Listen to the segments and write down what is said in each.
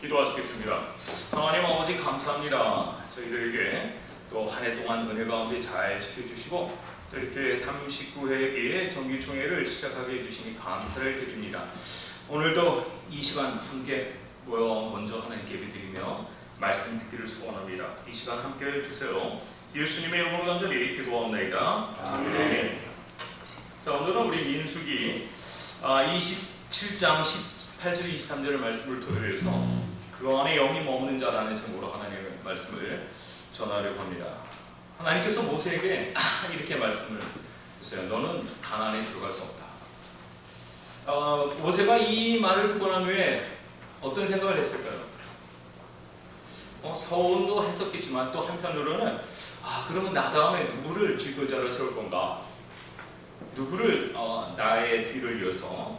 기도하시겠습니다. 하나님 아버지 감사합니다. 저희들에게 또 한 해 동안 은혜 가운데 잘 지켜주시고 또 이렇게 39회기의 정기총회를 시작하게 해주시니 감사를 드립니다. 오늘도 이 시간 함께 모여 먼저 하나님께 예배드리며 말씀 듣기를 소원합니다. 이 시간 함께 해주세요. 예수님의 이름으로 간절히 기도하옵나이다. 아멘. 자, 오늘은 우리 민수기 27장 18절 23절의 말씀을 토대로 해서 그 안에 영이 머무는 자라는 제목으로 하나님의 말씀을 전하려고 합니다. 하나님께서 모세에게 이렇게 말씀을 했어요. 너는 가나안에 들어갈 수 없다. 모세가 이 말을 듣고 난 후에 어떤 생각을 했을까요? 서운도 했었겠지만 또 한편으로는 그러면 나 다음에 누구를 지도자로 세울 건가? 누구를 나의 뒤를 이어서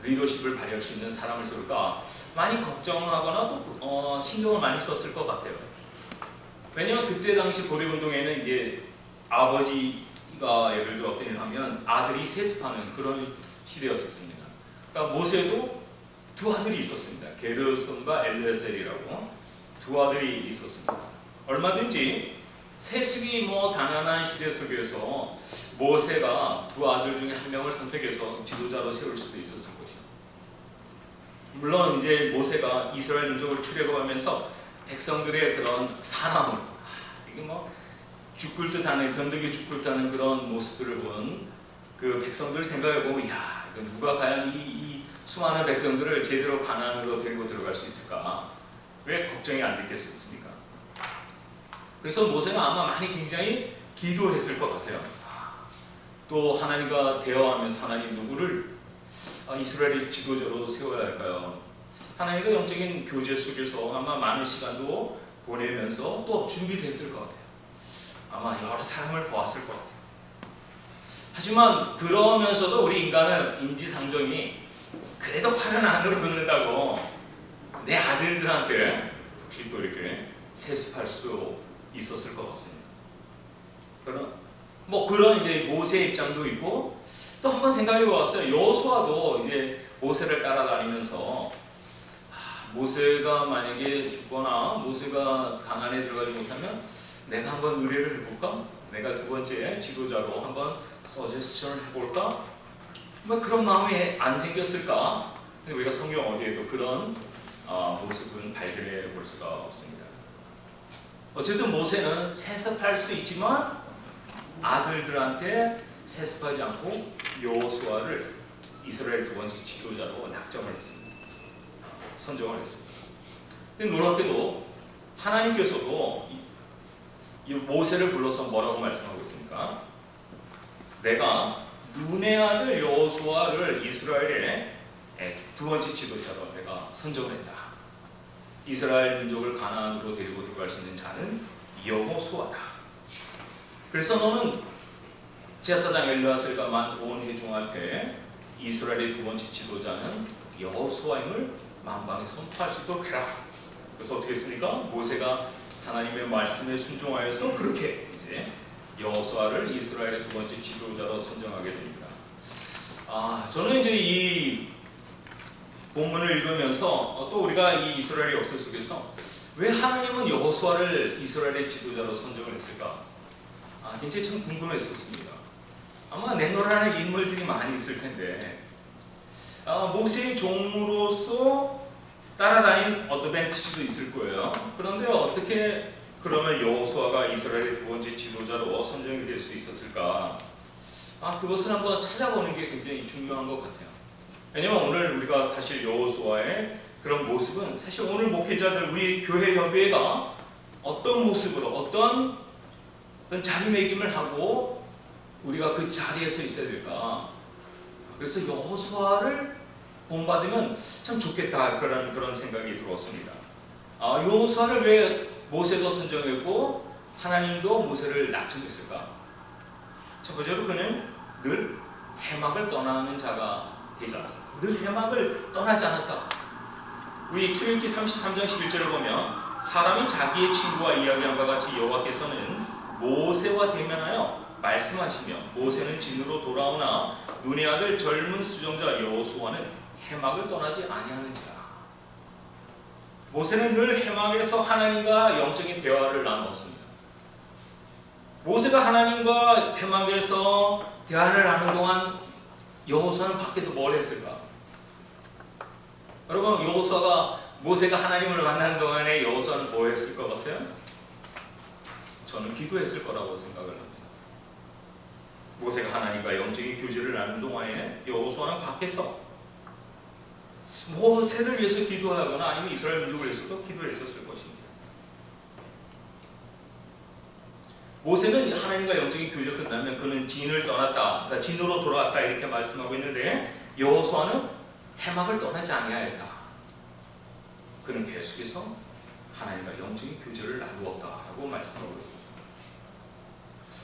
리더십을 발휘할 수 있는 사람을 세울까? 많이 걱정하거나 또 신경을 많이 썼을 것 같아요. 왜냐면 그때 당시 고려운동에는 이제 아버지가 예를 들어 어떤 일을 하면 아들이 세습하는 그런 시대였었습니다. 그러니까 모세도 두 아들이 있었습니다. 게르손과 엘레셀이라고 두 아들이 있었습니다. 얼마든지 세습이 가난한 시대 속에서 모세가 두 아들 중에 한 명을 선택해서 지도자로 세울 수도 있었을 것이죠. 물론 이제 모세가 이스라엘 민족을 출애굽하면서 백성들의 그런 사나움, 이게 죽을 듯하는 변덕이 죽을 듯하는 그런 모습들을 보는 그 백성들 생각해 보면, 야, 이거 누가 과연 이 수많은 백성들을 제대로 가나안으로 데리고 들어갈 수 있을까? 왜 걱정이 안 됐겠습니까? 그래서 모세가 아마 많이 굉장히 기도했을 것 같아요. 또 하나님과 대화하면서 하나님 누구를 이스라엘의 지도자로 세워야 할까요? 하나님과 영적인 교제 속에서 아마 많은 시간도 보내면서 또 준비됐을 것 같아요. 아마 여러 사람을 보았을 것 같아요. 하지만 그러면서도 우리 인간은 인지상정이 그래도 팔은 안으로 긋는다고 내 아들들한테 혹시 또 이렇게 세습할 수 있었을 것 같습니다. 그런 이제 모세의 입장도 있고 또 한번 생각해 보았어요. 여호수아도 이제 모세를 따라다니면서 모세가 만약에 죽거나 모세가 가나안에 들어가지 못하면 내가 한번 의뢰를 해볼까? 내가 두 번째 지도자로 한번 서제스션을 해볼까? 그런 마음이 안 생겼을까? 근데 우리가 성경 어디에도 그런 모습은 발견해 볼 수가 없습니다. 어쨌든 모세는 세습할 수 있지만 아들들한테 세습하지 않고 여호수아를 이스라엘 두 번째 지도자로 낙점을 했습니다. 선정을 했습니다. 근데 놀랍게도 하나님께서도 이 모세를 불러서 뭐라고 말씀하고 있습니까? 내가 눈의 아들 여호수아를 이스라엘의 두 번째 지도자로 내가 선정을 했다. 이스라엘 민족을 가나안으로 데리고 들어갈 수 있는 자는 여호수아다. 그래서 너는 제사장 엘르아셀과 만 온 회중 앞에 이스라엘의 두 번째 지도자는 여호수아임을 만방에 선포할 수 있도록 해라. 그래서 어떻게 했습니까? 모세가 하나님의 말씀에 순종하여서 그렇게 이제 여호수아를 이스라엘의 두 번째 지도자로 선정하게 됩니다. 저는 이제 이 본문을 읽으면서 또 우리가 이 이스라엘의 역사 속에서 왜 하나님은 여호수아를 이스라엘의 지도자로 선정을 했을까? 굉장히 참 궁금했었습니다. 아마 내노라는 인물들이 많이 있을 텐데 모세의 종으로서 따라다닌 어드밴티지도 있을 거예요. 그런데 어떻게 그러면 여호수아가 이스라엘의 두 번째 지도자로 선정이 될 수 있었을까? 그것을 한번 찾아보는 게 굉장히 중요한 것 같아요. 왜냐면 오늘 우리가 사실 여호수아의 그런 모습은 사실 오늘 목회자들 우리 교회 협의회가 어떤 모습으로 어떤 자리매김을 하고 우리가 그 자리에서 있어야 될까? 그래서 여호수아를 본받으면 참 좋겠다 그런 생각이 들었습니다. 여호수아를 왜 모세도 선정했고 하나님도 모세를 낙점했을까? 첫 번째로 그는 늘 해막을 떠나는 자가 되지 않았습니다. 늘 해막을 떠나지 않았다. 우리 출애굽기 33장 11절을 보면 사람이 자기의 친구와 이야기한 바 같이 여호와께서는 모세와 대면하여 말씀하시며 모세는 진으로 돌아오나 눈의 아들 젊은 수종자 여호수아는 해막을 떠나지 아니하는지라. 모세는 늘 해막에서 하나님과 영적인 대화를 나누었습니다. 모세가 하나님과 해막에서 대화를 나누는 동안 여호수아는 밖에서 뭘 했을까? 여러분, 모세가 하나님을 만나는 동안에 여호수아는 뭐 했을 것 같아요? 저는 기도했을 거라고 생각을 합니다. 모세가 하나님과 영적인 교제를 나누는 동안에 여호수아는 밖에서 모세를 위해서 기도하거나 아니면 이스라엘 민족을 위해서도 기도했었을 것입니다. 모세는 하나님과 영적인 교제가 끝나면 그는 진을 떠났다, 그러니까 진으로 돌아왔다 이렇게 말씀하고 있는데 여호수아는 해막을 떠나지 아니하였다. 그는 계속해서 하나님과 영적인 교제를 나누었다라고 말씀하고 있습니다.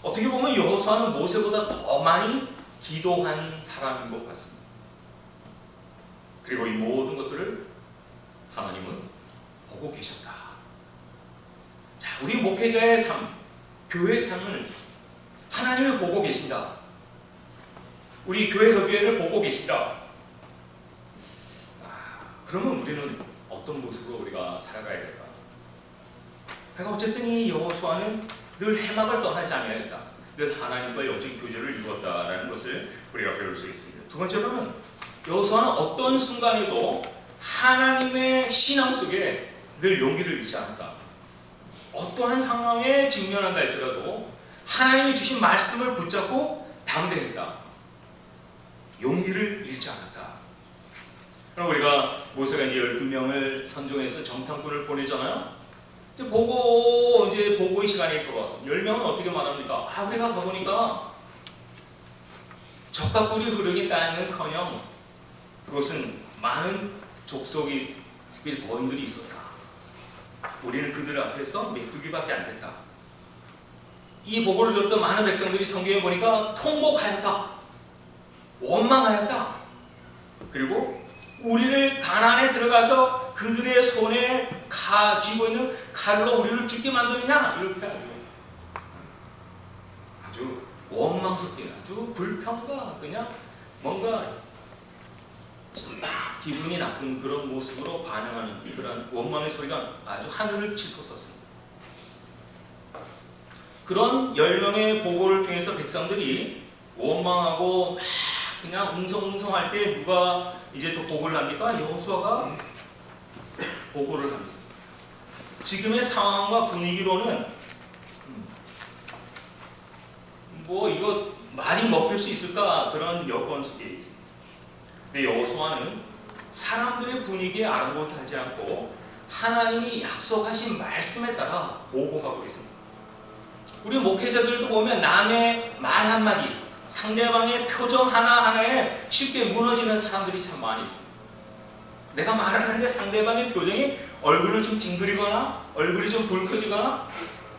어떻게 보면 여호수아는 모세보다 더 많이 기도한 사람인 것 같습니다. 그리고 이 모든 것들을 하나님은 보고 계셨다. 자, 우리 목회자의 삶, 교회의 삶을 하나님을 보고 계신다. 우리 교회 협의회를 보고 계시다. 그러면 우리는 어떤 모습으로 우리가 살아가야 될까? 그러니까 어쨌든 이 여호수아는 늘 해막을 떠나지 아니하였다. 늘 하나님과 영적인 교제를 이루었다라는 것을 우리가 배울 수 있습니다. 두 번째로는 여호수아는 어떤 순간에도 하나님의 신앙 속에 늘 용기를 잃지 않았다. 어떠한 상황에 직면한다 할지라도 하나님이 주신 말씀을 붙잡고 담대했다. 용기를 잃지 않았다. 그럼 우리가 모세가 이제 12명을 선종해서 정탐꾼을 보내잖아요. 이제 보고의 시간이 돌아왔습니다. 10명은 어떻게 말합니까? 우리가 가보니까 젖과 꿀이 흐르는 땅은커녕 그것은 많은 족속이 특별히 거인들이 있었다. 우리는 그들 앞에서 메뚜기밖에 안 됐다. 이 보고를 들었던 많은 백성들이 성경에 보니까 통곡하였다. 원망하였다. 그리고 우리를 가나안에 들어가서 그들의 손에 쥐고 있는 칼로 우리를 죽게 만드느냐? 이렇게 아주 원망스럽게 아주 불평과 그냥 뭔가 기분이 나쁜 그런 모습으로 반응하는 그런 원망의 소리가 아주 하늘을 치솟았습니다. 그런 10명의 보고를 통해서 백성들이 원망하고 그냥 웅성웅성할 때 누가 이제 또 보고를 합니까? 여호수아가 보고를 합니다. 지금의 상황과 분위기로는 이거 말이 먹힐 수 있을까? 그런 여건 속에 있습니다. 근데 여호수아는 사람들의 분위기에 아랑곳하지 않고 하나님이 약속하신 말씀에 따라 보고하고 있습니다. 우리 목회자들도 보면 남의 말 한마디, 상대방의 표정 하나하나에 쉽게 무너지는 사람들이 참 많이 있습니다. 내가 말하는데 상대방의 표정이 얼굴을 좀 징그리거나 얼굴이 좀 붉어지거나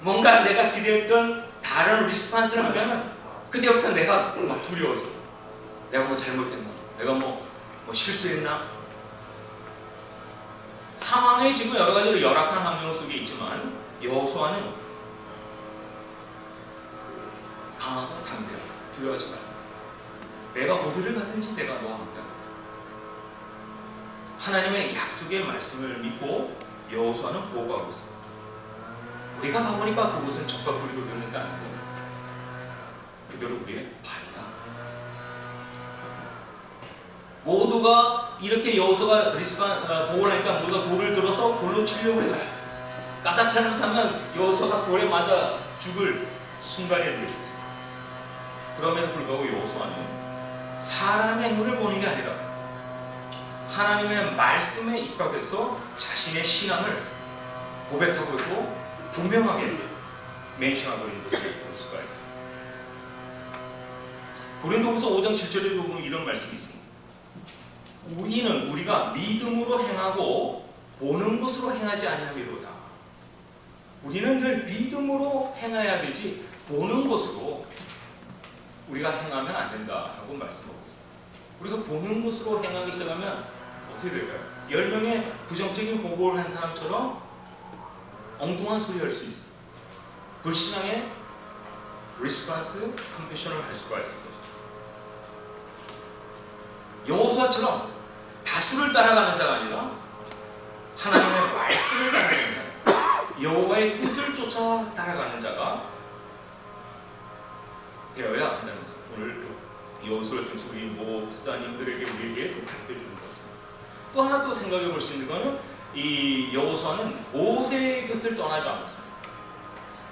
뭔가 내가 기대했던 다른 리스판스를 하면은 그때부터 내가 막 두려워져. 내가 뭐 잘못했나? 내가 뭐 실수했나? 상황이 지금 여러 가지로 열악한 환경 속에 있지만 여호수아는 강하고 담대하고 두려워하지 말고 내가 어디를 가든지 내가 너와 함께하겠다. 하나님의 약속의 말씀을 믿고 여호수아는 보고하고 있습니다. 우리가 가보니까 그곳은 젖과 꿀이 흐르는 땅이고 그대로 우리의 발이다. 모두가 이렇게 여호수아가 보고를 하니까 모두가 돌을 들어서 돌로 치려고 했어요. 까닭 잘못하면 여호수아가 돌에 맞아 죽을 순간이 되고 있었어요. 그럼에도 불구하고 여호수아는 사람의 눈을 보는 게 아니라 하나님의 말씀에 입각해서 자신의 신앙을 고백하고 있고 분명하게 멘션하고 있는 것을 볼 수가 있습니다. 고린도후서 5장 7절에 보면 이런 말씀이 있습니다. 이는 우리가 믿음으로 행하고 보는 것으로 행하지 아니하미로다. 우리는 늘 믿음으로 행해야 되지 보는 것으로 우리가 행하면 안 된다라고 말씀하고 있습니다. 우리가 보는 것으로 행하기 시작하면 어떻게 될까요? 10명의 부정적인 보고를 한 사람처럼 엉뚱한 소리 할 수 있어요. 불신앙의 리스판스, 컴패션을 할 수가 있을 것입니다. 여호수아처럼 다수를 따라가는 자가 아니라 하나님의 말씀을 따라가는 자, 여호와의 뜻을 쫓아 따라가는 자가 되어야 한다는 것을 오늘 또 여호수아를 통해서 우리 목사님들에게 우리에게 또 가르쳐주는 것입니다. 또 하나 또 생각해 볼 수 있는 것은 이 여호수아는 모세의 곁을 떠나지 않았습니다.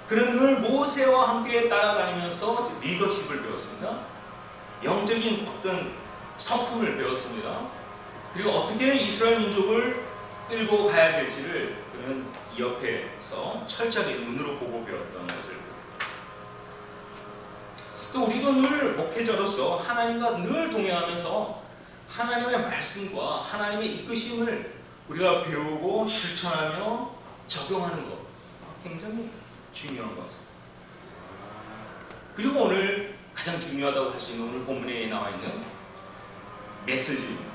그는 늘 모세와 함께 따라다니면서 리더십을 배웠습니다. 영적인 어떤 성품을 배웠습니다. 그리고 어떻게 이스라엘 민족을 끌고 가야 될지를 그는 이 옆에서 철저하게 눈으로 보고 배웠던 것을 또 우리도 늘 목회자로서 하나님과 늘 동행하면서 하나님의 말씀과 하나님의 이끄심을 우리가 배우고 실천하며 적용하는 것 굉장히 중요한 것 같습니다. 그리고 오늘 가장 중요하다고 할 수 있는 오늘 본문에 나와 있는 메시지입니다.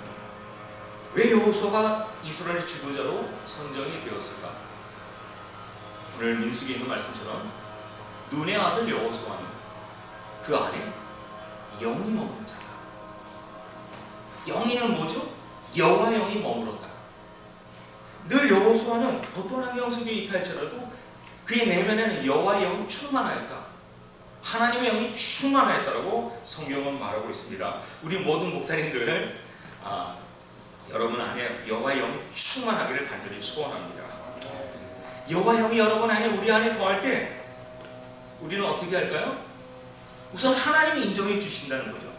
왜 여호수아가 이스라엘의 지도자로 선정이 되었을까? 오늘 민수기에 있는 말씀처럼 눈의 아들 여호수아는 그 안에 영이 머무는 자다. 영이는 뭐죠? 여호와의 영이 머물렀다. 늘 여호수아는 어떤 환경 속에 있할지라도 그의 내면에는 여호와의 영이 충만하였다. 하나님의 영이 충만하였다라고 성경은 말하고 있습니다. 우리 모든 목사님들 여러분 안에 여호와의 영이 충만하기를 간절히 소원합니다. 여호와의 영이 여러분 안에 우리 안에 거할 때 우리는 어떻게 할까요? 우선 하나님이 인정해 주신다는 거죠.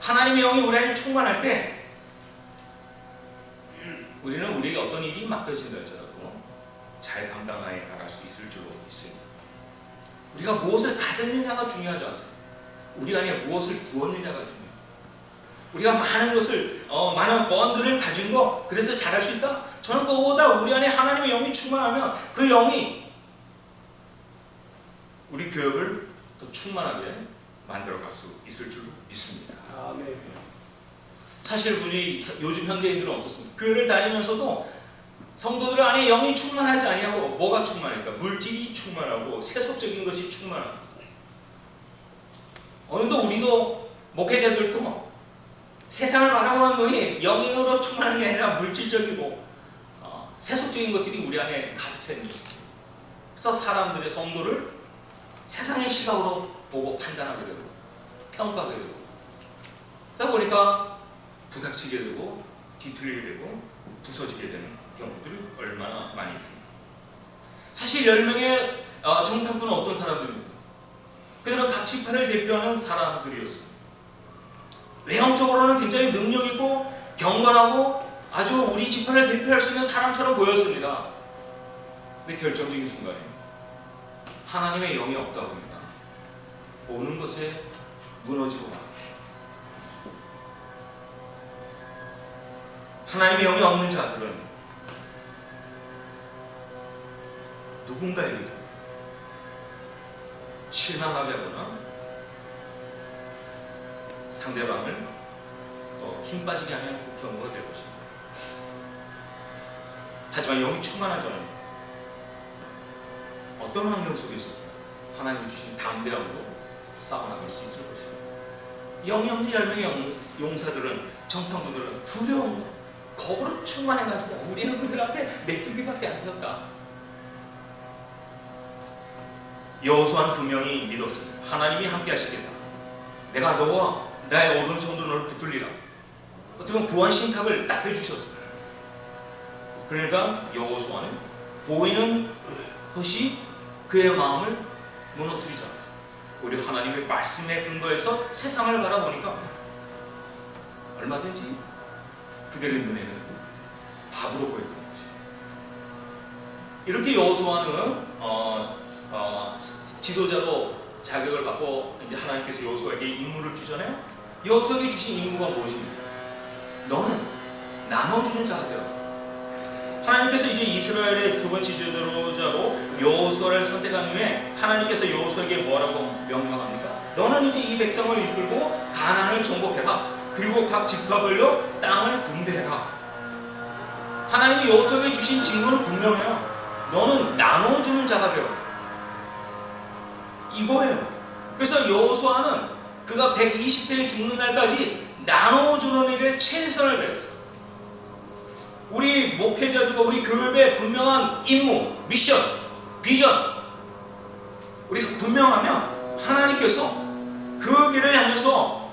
하나님의 영이 우리 안에 충만할 때 우리는 우리에게 어떤 일이 맡겨진다 할지라도 잘 감당하에 나갈 수 있을 줄로 믿습니다. 우리가 무엇을 가졌느냐가 중요하지 않습니다. 우리 안에 무엇을 두었느냐가 중요합니다. 우리가 많은 것을 많은 번들을 가진 거 그래서 잘할 수 있다? 저는 그거보다 우리 안에 하나님의 영이 충만하면 그 영이 우리 교역을 더 충만하게 만들어갈 수 있을 줄 믿습니다. 아멘. 사실 우리 요즘 현대인들은 어떻습니까? 교회를 다니면서도 성도들 안에 영이 충만하지 아니하고 뭐가 충만할까? 물질이 충만하고 세속적인 것이 충만합니다. 어느덧 우리도 목회자들도 세상을 바라보는 눈이 영으로 충만한 게 아니라 물질적이고 세속적인 것들이 우리 안에 가득 차 있는 것입니다. 그래서 사람들의 성도를 세상의 시각으로 보고 판단하게 되고 평가하게 되고 그러다 보니까 부닥치게 되고 뒤틀리게 되고 부서지게 되는 경우들이 얼마나 많이 있습니다. 사실 10명의 정탐꾼은 어떤 사람들입니까? 그들은 각 지파를 대표하는 사람들이었습니다. 외형적으로는 굉장히 능력있고 경건하고 아주 우리 지파를 대표할 수 있는 사람처럼 보였습니다. 근데 결정적인 순간에 하나님의 영이 없다 보니까 보는 것에 무너지고 말았어요. 하나님의 영이 없는 자들은 누군가에게도 실망하게 하거나 상대방을 또 힘 빠지게 하는 경우가 될 것입니다. 하지만 영이 충만한 자는 어떤 환경 속에서 하나님이 주신 담대함으로 싸워나갈 수 있을 것입니다. 영이 없는 10명의 용사들은 정탐꾼들은 두려움과 겁으로 충만해가지고 우리는 그들 앞에 메뚜기밖에 안 되었다. 여호수아는 분명히 믿었습니다. 하나님이 함께 하시겠다. 내가 너와 나의 오른손으로 너를 붙들리라. 어떻게 보면 구원 신탁을 딱 해주셨습니다. 그러니까 여호수아는 보이는 것이 그의 마음을 무너뜨리지 않았어요. 오히려 하나님의 말씀에 근거해서 세상을 바라보니까 얼마든지 그들의 눈에는 밥으로 보였던 것입니다. 이렇게 여호수아는 지도자로 자격을 받고 이제 하나님께서 여호수아에게 임무를 주잖아요. 여호수아에게 주신 임무가 무엇입니까? 너는 나눠주는 자가 되라. 하나님께서 이제 이스라엘의 두 번째 지도자로 여호수아를 선택한 후에 하나님께서 여호수아에게 뭐라고 명령합니까? 너는 이제 이 백성을 이끌고 가나안을 정복해라. 그리고 각 지파별로 땅을 분배해라. 하나님이 여호수아에게 주신 직무는 분명해요. 너는 나눠주는 자가 되어. 이거예요. 그래서 여호수아는 그가 120세에 죽는 날까지 나눠주는 일에 최선을 다했어요. 우리 목회자들과 우리 교회의 분명한 임무, 미션, 비전, 우리가 분명하면 하나님께서 그 길을 향해서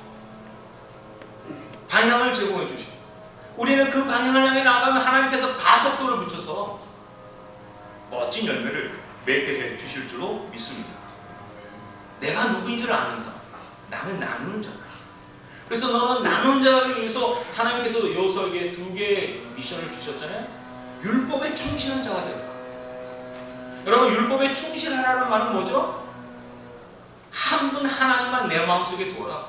방향을 제공해 주시고, 우리는 그 방향을 향해 나아가면 하나님께서 가속도를 붙여서 멋진 열매를 맺게 해 주실 줄로 믿습니다. 내가 누구인 줄 아는 사람, 나는 나누는 자다. 그래서 너는 나누는 자를 위해서 하나님께서 여호수아에게 2개의 미션을 주셨잖아요. 율법에 충실한 자가 되라. 여러분, 율법에 충실하라는 말은 뭐죠? 한 분 하나님만 내 마음속에 두어라.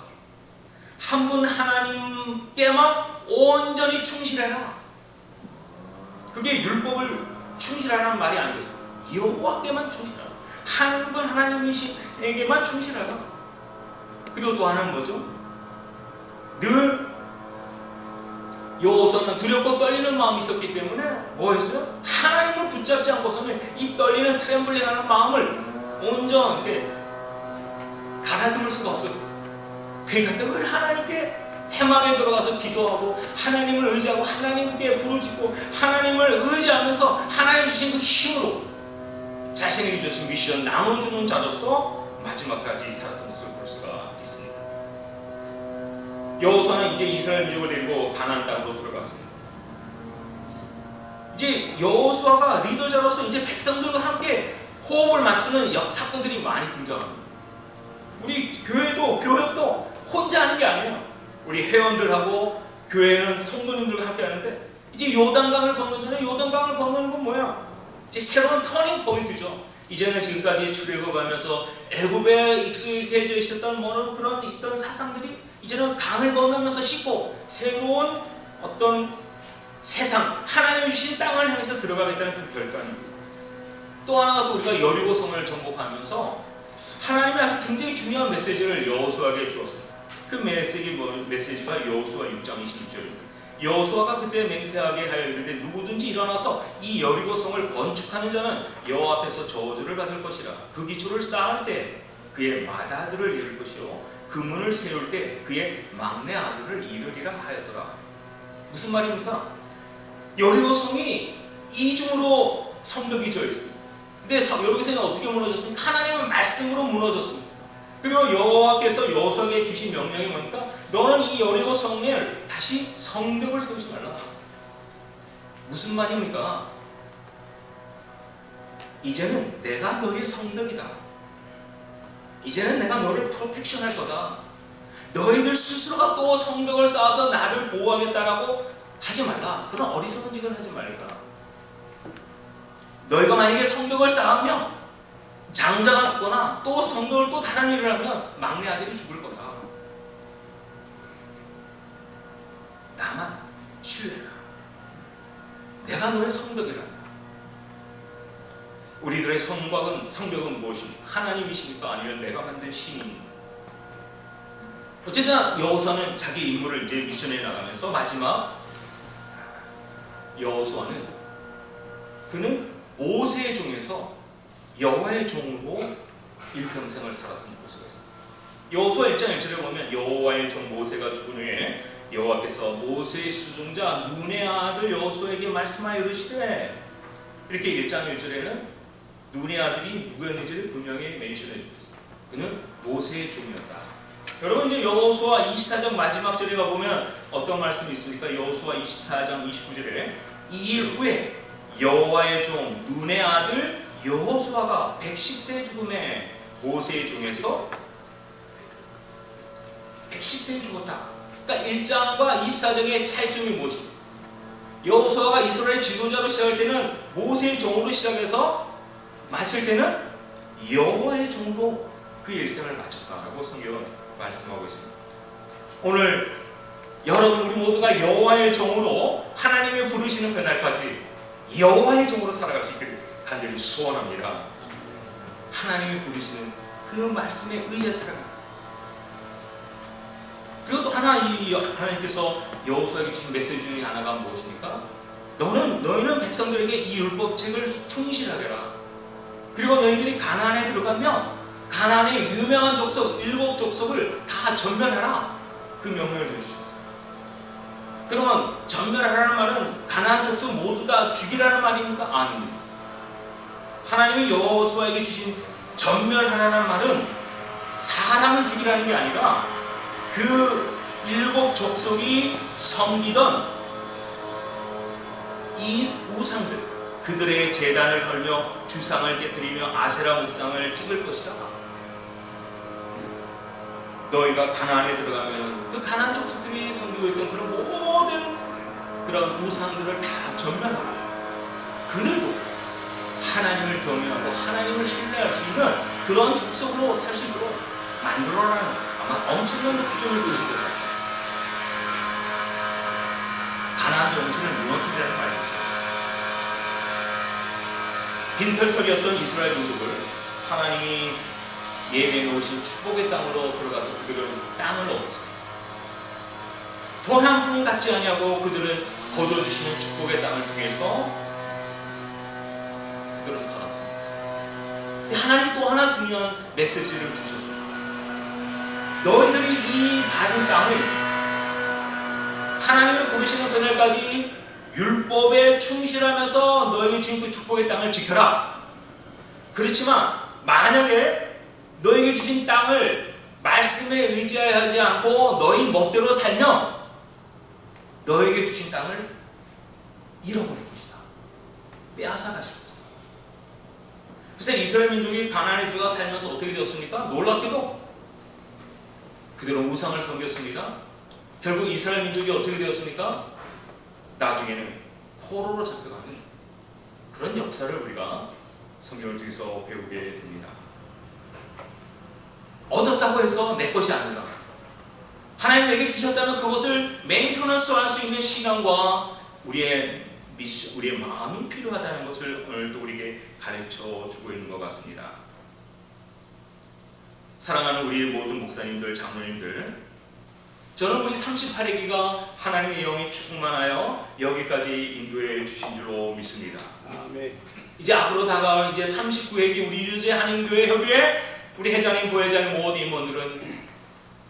한 분 하나님께만 온전히 충실해라. 그게 율법을 충실하라는 말이 아니겠어요. 여호와께만 충실하라. 한 분 하나님에게만 충실하라. 그리고 또 하나는 뭐죠? 늘 여호수아는 두렵고 떨리는 마음이 있었기 때문에 뭐 했어요? 하나님을 붙잡지 않고서는 이 떨리는 트렘블링하는 마음을 온전히 가다듬을 수가 없어요. 그러니까 늘 하나님께 회막에 들어가서 기도하고 하나님을 의지하고 하나님께 부르짖고 하나님을 의지하면서 하나님 주신 그 힘으로 자신에게 주신 미션 나눠주는 자로서 마지막까지 살았던 것을 볼 수가 있습니다. 여호수아는 이제 이스라엘 민족을 데리고 가나안 땅으로 들어갔습니다. 이제 여호수아가 리더자로서 이제 백성들과 함께 호흡을 맞추는 사건들이 많이 등장합니다. 우리 교회도 혼자 하는 게 아니에요. 우리 회원들하고 교회는 성도님들과 함께 하는데, 이제 요단강을 건너잖아요. 요단강을 건너는 건 뭐야? 이제 새로운 터닝 포인트죠. 이제는 지금까지 출애굽하면서 애굽에 익숙해져 있었던 그런 있던 사상들이 이제는 강을 건너면서 씻고 새로운 어떤 세상, 하나님 주신 땅을 향해서 들어가겠다는 그 결단입니다. 또 하나가 또 우리가 여리고 성을 정복하면서 하나님이 아주 굉장히 중요한 메시지를 여호수아에게 주었습니다. 그 메시지가 여호수아 6장 26절입니다. 여호수아가 그때 맹세하게 하여 이르되 누구든지 일어나서 이 여리고 성을 건축하는 자는 여호와 앞에서 저주를 받을 것이라. 그 기초를 쌓을 때 그의 맏아들을 잃을 것이요 그 문을 세울 때 그의 막내 아들을 잃으리라 하였더라. 무슨 말입니까? 여리고 성이 이중으로 성벽이 져 있습니다. 근데 여리고 성이 어떻게 무너졌습니까? 하나님의 말씀으로 무너졌습니다. 그리고 여호와께서 여호수아에게 주신 명령이 뭡니까? 너는 이 여리고 성에 다시 성벽을 세우지 말라. 무슨 말입니까? 이제는 내가 너의 성벽이다. 이제는 내가 너를 프로텍션할 거다. 너희들 스스로가 또 성벽을 쌓아서 나를 보호하겠다라고 하지 말라. 그런 어리석은 짓을 하지 말라. 너희가 만약에 성벽을 쌓으면 장자가 죽거나 또 성벽을 또 다른 일을 하면 막내 아들이 죽을 거다. 나만 신뢰해라. 내가 너의 성벽이란다. 우리들의 성벽은 무엇입니까? 하나님이십니까? 아니면 내가 만든 신입니까? 어쨌든 여호수아는 자기 임무를 이제 미션에 나가면서 마지막 여호수아는 그는 모세의 종에서 여호와의 종으로 일평생을 살았음을 볼 수가 있습니다. 여호수아 1장 1절에 보면 여호와의 종 모세가 죽은 후에 여호와께서 모세의 수종자 눈의 아들 여호수아에게 말씀하여 이르시되, 이렇게 1장 1절에는 눈의 아들이 누구였는지를 분명히 멘션해 주셨습니다. 그는 모세의 종이었다. 여러분, 이제 여호수아 24장 마지막 절에 가보면 어떤 말씀이 있습니까? 여호수아 24장 29절에 이 일 후에 여호와의 종 눈의 아들 여호수아가 110세의 죽음에 모세의 종에서 110세에 죽었다. 그러니까 1장과 24장의 차이점이 무엇입니까? 여호수아가 이스라엘 지도자로 시작할 때는 모세의 종으로 시작해서 마칠 때는 여호와의 종으로 그 일생을 마쳤다라고 성경은 말씀하고 있습니다. 오늘 여러분, 우리 모두가 여호와의 종으로 하나님이 부르시는 그날까지 여호와의 종으로 살아갈 수 있기를 간절히 소원합니다. 하나님이 부르시는 그 말씀에 의해 살아갑니다. 그리고 또 하나, 이 하나님께서 여호수아에게 주신 메시지 중에 하나가 무엇입니까? 너희는 백성들에게 이 율법책을 충실하게 해라. 그리고 너희들이 가나안에 들어가면 가나안의 유명한 족속 7족속을 다 전멸하라. 그 명령을 해주셨어요. 그러면 전멸하라는 말은 가나안 족속 모두 다 죽이라는 말입니까? 아닙니다. 하나님이 여호수아에게 주신 전멸하라는 말은 사람을 죽이라는 게 아니라 그 일곱 족속이 섬기던 이 우상들, 그들의 제단을 걸며 주상을 깨뜨리며 아세라 목상을 찍을 것이다. 너희가 가나안에 들어가면 그 가나안 족속들이 섬기고 있던 그런 모든 그런 우상들을 다 전멸하고 그들도 하나님을 경외하고 하나님을 신뢰할 수 있는 그런 족속으로 살 수 있도록 만들어라는 아마 엄청난 비전을 주실 것 같습니다. 가나안 정신을 무너뜨리라는 말이죠. 빈털털이었던 이스라엘 민족을 하나님이 예비해 놓으신 축복의 땅으로 들어가서 그들은 땅을 얻었습니다. 돈 한 푼 갖지 아니하고 그들은 거저주시는 축복의 땅을 통해서 그들은 살았습니다. 근데 하나님 또 하나 중요한 메시지를 주셨습니다. 너희들이 이 받은 땅을 하나님의 부르시는 그날까지 율법에 충실하면서 너희가 주신 그 축복의 땅을 지켜라. 그렇지만 만약에 너희에게 주신 땅을 말씀에 의지하지 않고 너희 멋대로 살면 너희에게 주신 땅을 잃어버릴 것이다. 빼앗아 가실 것이다. 그래서 이스라엘 민족이 가나안에 들어가 살면서 어떻게 되었습니까? 놀랍게도 그들은 우상을 섬겼습니다. 결국 이스라엘 민족이 어떻게 되었습니까? 나중에는 포로로 잡혀가는 그런 역사를 우리가 성경을 통해서 배우게 됩니다. 얻었다고 해서 내 것이 아니라 하나님 내게 주셨다면 그것을 메인테넌스 할 수 있는 신앙과 우리의 미션, 우리의 마음이 필요하다는 것을 오늘도 우리에게 가르쳐 주고 있는 것 같습니다. 사랑하는 우리 모든 목사님들, 장로님들, 저는 우리 38회기가 하나님의 영이 충만하여 여기까지 인도해 주신 줄로 믿습니다. 아멘. 이제 앞으로 다가올 이제 39회기 우리 유재 한인교회 협의회 우리 회장님, 부회장님, 모든 임원들은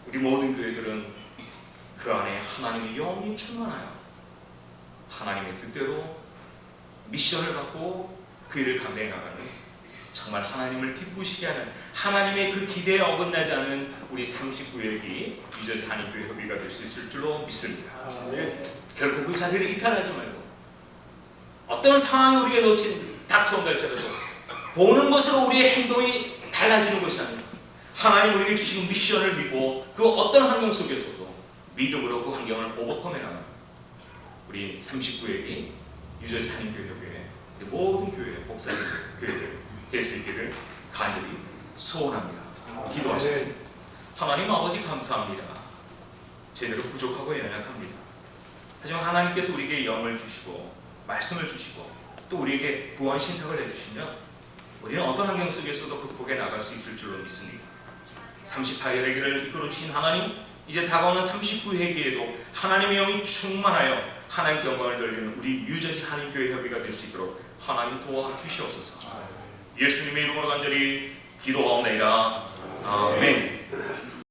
우리 모든 교회들은 그 안에 하나님의 영이 충만하여 하나님의 뜻대로 미션을 받고 그 일을 감당해 나가는 정말 하나님을 기쁘시게 하는 하나님의 그 기대에 어긋나지 않은 우리 39회기 유저지 한인교회 협의가 될 수 있을 줄로 믿습니다. 아멘. 결코 그 자리를 이탈하지 말고 어떤 상황이 우리에게 닥쳐온다 할지라도 보는 것으로 우리의 행동이 달라지는 것이 아니라 하나님 우리에게 주신 미션을 믿고 그 어떤 환경 속에서도 믿음으로 그 환경을 오버컴해 나가는 우리 39회기 유저지 한인교회 협의회 모든 교회, 목사님 교회들 될 수 있기를 간절히 소원합니다. 기도하시겠습니다. 하나님 아버지 감사합니다. 제대로 부족하고 연약합니다. 하지만 하나님께서 우리에게 영을 주시고 말씀을 주시고 또 우리에게 구원 신탁을 해주시면 우리는 어떤 환경 속에서도 극복해 나갈 수 있을 줄로 믿습니다. 38회기를 이끌어 주신 하나님, 이제 다가오는 39회기에도 하나님의 영이 충만하여 하나님께 영광을 돌리는 우리 유저지 한인교회 협의가 될 수 있도록 하나님 도와주시옵소서. 예수님의 이름으로 간절히 기도하옵나이다. 아멘.